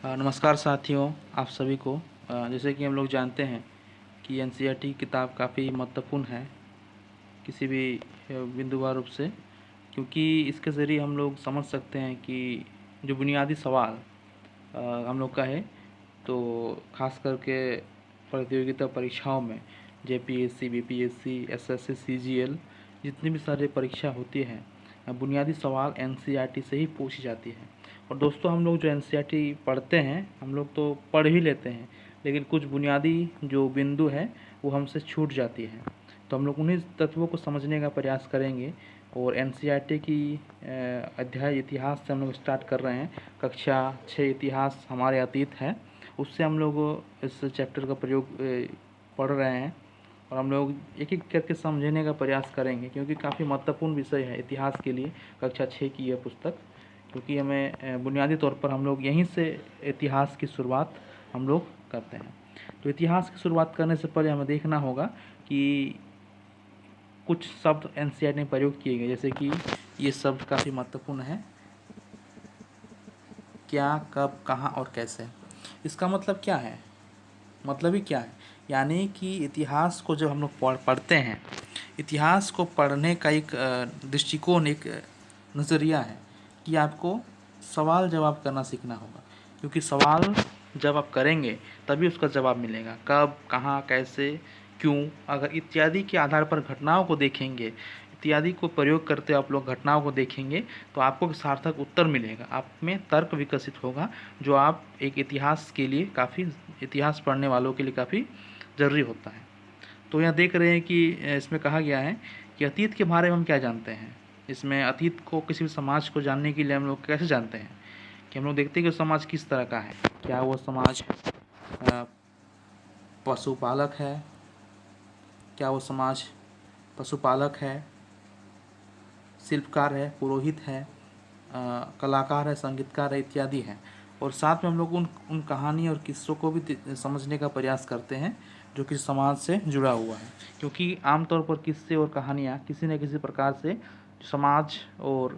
नमस्कार साथियों, आप सभी को। जैसे कि हम लोग जानते हैं कि एनसीईआरटी किताब काफ़ी महत्वपूर्ण है किसी भी बिंदुवार रूप से, क्योंकि इसके ज़रिए हम लोग समझ सकते हैं कि जो बुनियादी सवाल हम लोग का है, तो ख़ास करके प्रतियोगिता परीक्षाओं में जेपीएससी, बीपीएससी, एसएससी, सीजीएल, जितनी भी सारी परीक्षा होती हैं, बुनियादी सवाल एनसीईआरटी से ही पूछी जाती है। और दोस्तों, हम लोग जो एनसीईआरटी पढ़ते हैं, हम लोग तो पढ़ ही लेते हैं, लेकिन कुछ बुनियादी जो बिंदु है वो हमसे छूट जाती है। तो हम लोग उन्हीं तत्वों को समझने का प्रयास करेंगे। और एनसीईआरटी की अध्याय इतिहास से हम लोग स्टार्ट कर रहे हैं। कक्षा 6 इतिहास हमारे अतीत है, उससे हम लोग इस चैप्टर का प्रयोग पढ़ रहे हैं। और हम लोग एक एक करके समझने का प्रयास करेंगे, क्योंकि काफ़ी महत्वपूर्ण विषय है इतिहास के लिए कक्षा 6 की यह पुस्तक। क्योंकि हमें बुनियादी तौर पर हम लोग यहीं से इतिहास की शुरुआत हम लोग करते हैं। तो इतिहास की शुरुआत करने से पहले हमें देखना होगा कि कुछ शब्द एनसीईआरटी में प्रयोग किए गए, जैसे कि ये शब्द काफ़ी महत्वपूर्ण है। क्या, कब, कहाँ और कैसे। इसका मतलब क्या है? मतलब ही क्या है? यानी कि इतिहास को जब हम लोग पढ़ते हैं, इतिहास को पढ़ने का एक दृष्टिकोण, एक नज़रिया है कि आपको सवाल जवाब करना सीखना होगा। क्योंकि सवाल जब आप करेंगे तभी उसका जवाब मिलेगा। कब, कहाँ, कैसे, क्यों, अगर इत्यादि के आधार पर घटनाओं को देखेंगे, इत्यादि को प्रयोग करते आप लोग घटनाओं को देखेंगे, तो आपको एक सार्थक उत्तर मिलेगा, आप में तर्क विकसित होगा, जो आप एक इतिहास के लिए काफ़ी, इतिहास पढ़ने वालों के लिए काफ़ी ज़रूरी होता है। तो यहाँ देख रहे हैं कि इसमें कहा गया है कि अतीत के बारे में हम क्या जानते हैं। इसमें अतीत को, किसी भी समाज को जानने के लिए हम लोग कैसे जानते हैं, कि हम लोग देखते हैं कि समाज किस तरह का है। क्या वो समाज पशुपालक है? क्या वो समाज पशुपालक है, शिल्पकार है, पुरोहित है, कलाकार है, संगीतकार है, इत्यादि है। और साथ में हम लोग उन कहानी और किस्सों को भी समझने का प्रयास करते हैं जो कि समाज से जुड़ा हुआ है। क्योंकि आमतौर पर किस्से और कहानियाँ किसी न किसी प्रकार से समाज और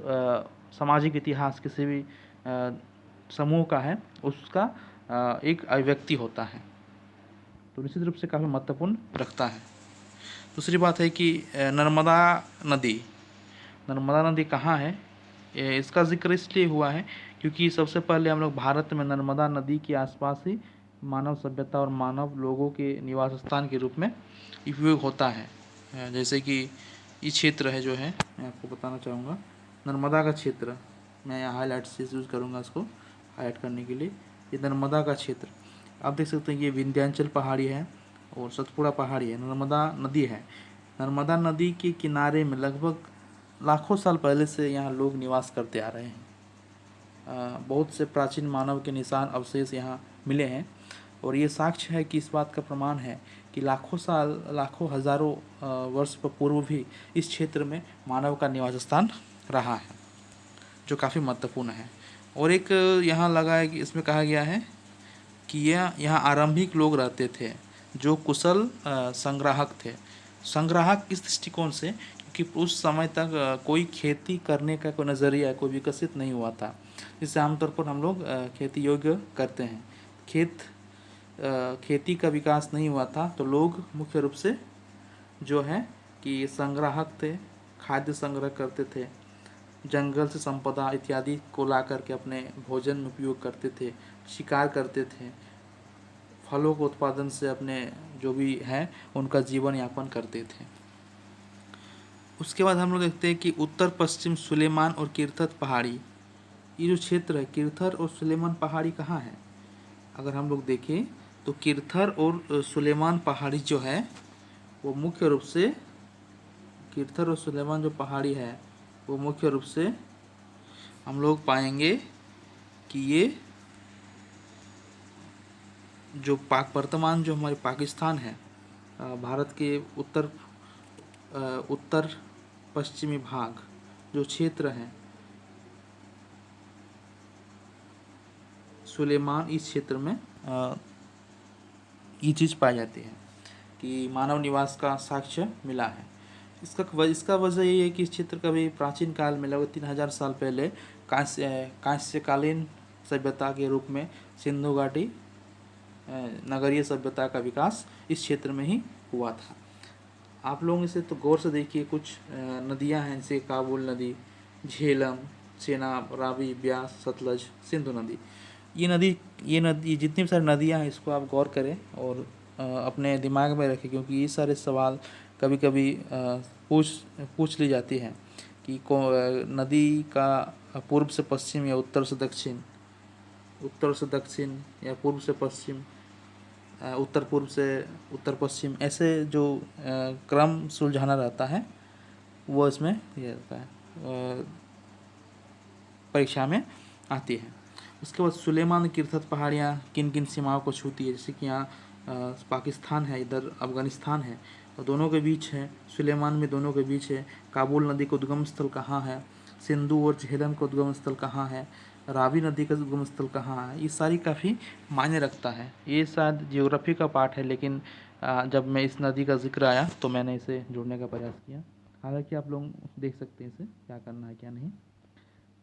सामाजिक इतिहास किसी भी समूह का है, उसका एक अभिव्यक्ति होता है, तो निश्चित रूप से काफ़ी महत्वपूर्ण रखता है। दूसरी बात है कि नर्मदा नदी, नर्मदा नदी कहाँ है? इसका जिक्र इसलिए हुआ है क्योंकि सबसे पहले हम लोग भारत में नर्मदा नदी के आसपास ही मानव सभ्यता और मानव लोगों के निवास स्थान के रूप में उपयोग होता है। जैसे कि ये क्षेत्र है जो है, मैं आपको बताना चाहूँगा, नर्मदा का क्षेत्र, मैं यहाँ हाईलाइट से यूज़ करूँगा इसको हाईलाइट करने के लिए। ये नर्मदा का क्षेत्र आप देख सकते हैं, ये विंध्याचल पहाड़ी है और सतपुड़ा पहाड़ी है, नर्मदा नदी है। नर्मदा नदी के किनारे में लगभग लाखों साल पहले से यहाँ लोग निवास करते आ रहे हैं। बहुत से प्राचीन मानव के निशान अवशेष यहाँ मिले हैं। और ये साक्ष्य है कि, इस बात का प्रमाण है कि लाखों साल, लाखों हज़ारों वर्ष पूर्व भी इस क्षेत्र में मानव का निवास स्थान रहा है, जो काफ़ी महत्वपूर्ण है। और एक यहाँ लगा है कि इसमें कहा गया है कि यहाँ आरंभिक लोग रहते थे जो कुशल संग्राहक थे। संग्राहक इस दृष्टिकोण से कि उस समय तक कोई खेती करने का कोई नज़रिया कोई विकसित नहीं हुआ था, जिससे आमतौर पर हम लोग खेती योग्य करते हैं। खेती का विकास नहीं हुआ था, तो लोग मुख्य रूप से जो है कि संग्राहक थे, खाद्य संग्रह करते थे, जंगल से संपदा इत्यादि को ला करके अपने भोजन में उपयोग करते थे, शिकार करते थे, फलों के उत्पादन से अपने जो भी है उनका जीवन यापन करते थे। उसके बाद हम लोग देखते हैं कि उत्तर पश्चिम सुलेमान और किरथर पहाड़ी, ये जो क्षेत्र है, किरथर और सुलेमान पहाड़ी कहाँ है? अगर हम लोग देखें तो किरथर और सुलेमान पहाड़ी जो है वो मुख्य रूप से, किरथर और सुलेमान जो पहाड़ी है वो मुख्य रूप से हम लोग पाएंगे कि ये जो वर्तमान जो हमारे पाकिस्तान है, भारत के उत्तर पश्चिमी भाग जो क्षेत्र है सुलेमान, इस क्षेत्र में ये चीज़ पाई जाती है कि मानव निवास का साक्ष्य मिला है। इसका वजह यही है कि इस क्षेत्र का भी प्राचीन काल में लगभग 3000 साल पहले कांस्यकालीन सभ्यता के रूप में सिंधु घाटी नगरीय सभ्यता का विकास इस क्षेत्र में ही हुआ था। आप लोग इसे तो गौर से देखिए, कुछ नदियां हैं जैसे काबुल नदी, झेलम, चेनाब, रावी, ब्यास, सतलज, सिंधु नदी। ये जितनी भी सारी नदियां हैं इसको आप गौर करें और अपने दिमाग में रखें, क्योंकि ये सारे सवाल कभी कभी पूछ पूछ ली जाती हैं कि नदी का पूर्व से पश्चिम या उत्तर से दक्षिण या पूर्व से पश्चिम, उत्तर पूर्व से उत्तर पश्चिम, ऐसे जो क्रम सुलझाना रहता है वो इसमें ये रहता है, परीक्षा में आती है। उसके बाद सुलेमान की तीर्थत पहाड़ियाँ किन किन सीमाओं को छूती है, जैसे कि यहाँ पाकिस्तान है, इधर अफ़गानिस्तान है, और दोनों के बीच है। सुलेमान में दोनों के बीच है। काबुल नदी का उद्गम स्थल कहाँ है, सिंधु और झेलम का उद्गम स्थल कहाँ है, रावी नदी का उद्गम स्थल कहाँ है, ये सारी काफ़ी मायने रखता है। ये शायद ज्योग्राफी का पार्ट है, लेकिन जब मैं इस नदी का जिक्र आया तो मैंने इसे जोड़ने का प्रयास किया। हालांकि आप लोग देख सकते हैं इसे क्या करना है क्या नहीं।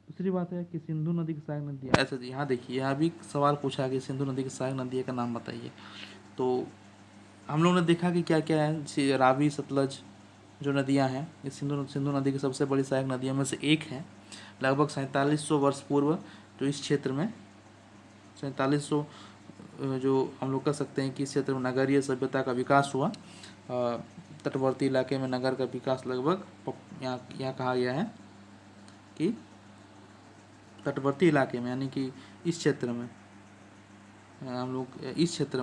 दूसरी बात है कि सिंधु नदी की सहायक नदी, ऐसा यहाँ देखिए, यहाँ भी सवाल पूछा कि सिंधु नदी की सहायक नदी का नाम बताइए। तो हम लोग ने देखा कि क्या क्या है, जैसे रावी, सतलज जो नदियाँ हैं, ये सिंधु नदी की सबसे बड़ी सहायक नदियों में से एक है। लगभग 4700 वर्ष पूर्व जो इस क्षेत्र में 4700 जो हम लोग कह सकते हैं कि इस क्षेत्र में नगरीय सभ्यता का विकास हुआ। तटवर्ती इलाके में नगर का विकास लगभग यहाँ कहा गया है कि तटवर्ती इलाके में, यानी कि इस क्षेत्र में हम लोग इस क्षेत्र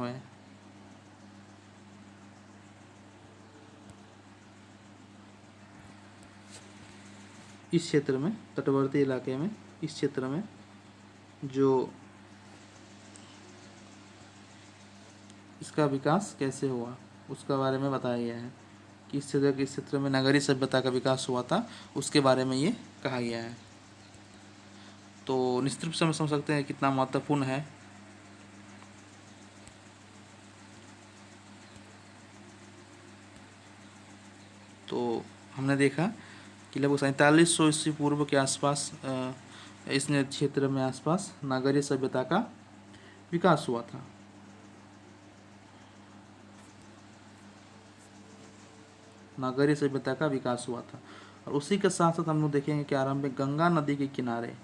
में तटवर्ती इलाके में इस क्षेत्र में जो इसका विकास कैसे हुआ उसका बारे में बताया गया है कि इस क्षेत्र में नगरीय सभ्यता का विकास हुआ था, उसके बारे में ये कहा गया है। तो निश्चित रूप से हम समझ सकते हैं कितना महत्वपूर्ण है। तो हमने देखा कि लगभग 4700 ईस्वी पूर्व के आसपास इस क्षेत्र में आसपास नगरीय सभ्यता का विकास हुआ था। नगरीय सभ्यता का विकास हुआ था और उसी के साथ साथ हम लोग देखेंगे कि आरंभ में गंगा नदी के किनारे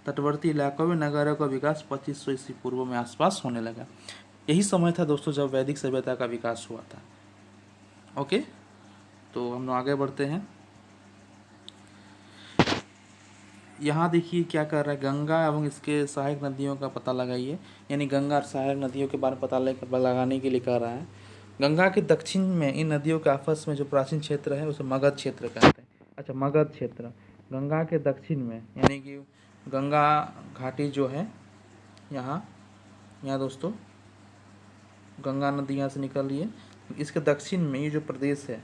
तटवर्ती इलाकों में नगरों का विकास 2500 ईस्वी पूर्व में आसपास होने लगा। यही समय था दोस्तों जब वैदिक सभ्यता का विकास हुआ था। ओके, तो हम लोग आगे बढ़ते हैं। यहाँ देखिए क्या कर रहा है, गंगा एवं इसके सहायक नदियों का पता लगाइए, यानी गंगा और सहायक नदियों के बारे में पता लगाने के लिए कह रहा है। गंगा के दक्षिण में इन नदियों के आपस में जो प्राचीन क्षेत्र है उसे मगध क्षेत्र कहते हैं। अच्छा, मगध क्षेत्र गंगा के दक्षिण में, यानी कि गंगा घाटी जो है यहाँ दोस्तों गंगा नदी यहाँ से निकल रही है, इसके दक्षिण में ये जो प्रदेश है,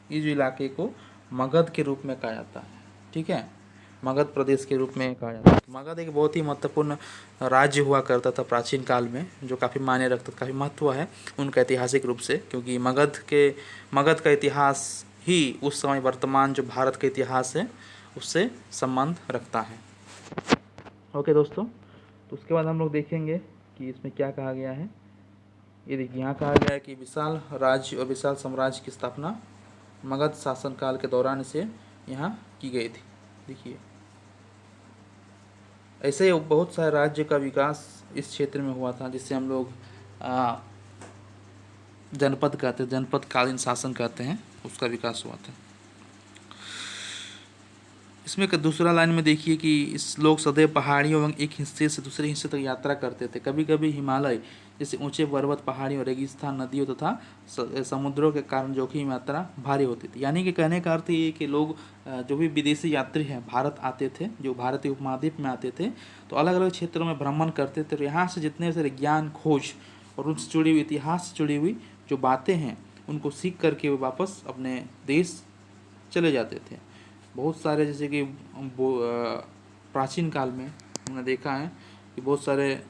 ये जो इलाके को मगध के रूप में कहा जाता है। ठीक है, मगध प्रदेश के रूप में कहा जाता है। मगध एक बहुत ही महत्वपूर्ण राज्य हुआ करता था प्राचीन काल में, जो काफ़ी मायने रखता था, काफ़ी महत्व है उनका ऐतिहासिक रूप से, क्योंकि मगध का इतिहास ही उस समय वर्तमान जो भारत का इतिहास है उससे संबंध रखता है। ओके दोस्तों, तो उसके बाद हम लोग देखेंगे कि इसमें क्या कहा गया है। ये देखिए, यहाँ कहा गया है कि विशाल राज्य और विशाल साम्राज्य की स्थापना मगध शासनकाल के दौरान इसे यहाँ की गई थी। देखिए, ऐसे ही बहुत सारे राज्य का विकास इस क्षेत्र में हुआ था, जिससे हम लोग जनपद कहते हैं, जनपद कालीन शासन कहते हैं, उसका विकास हुआ था। इसमें दूसरा लाइन में देखिए कि इस लोग सदैव पहाड़ियों एवं एक हिस्से से दूसरे हिस्से तक यात्रा करते थे। कभी कभी हिमालय जैसे ऊंचे पर्वत, पहाड़ियों, रेगिस्तान, नदियों तथा समुद्रों के कारण जोखिम यात्रा भारी होती थी। यानी कि कहने का अर्थ ये कि लोग जो भी विदेशी यात्री हैं भारत आते थे, जो भारतीय उपमहाद्वीप में आते थे, तो अलग अलग क्षेत्रों में भ्रमण करते थे। तो यहाँ से जितने सारे ज्ञान, खोज और उनसे जुड़ी हुई इतिहास से जुड़ी हुई जो बातें हैं उनको सीख करके वो वापस अपने देश चले जाते थे। बहुत सारे जैसे कि प्राचीन काल में हमने देखा है कि बहुत सारे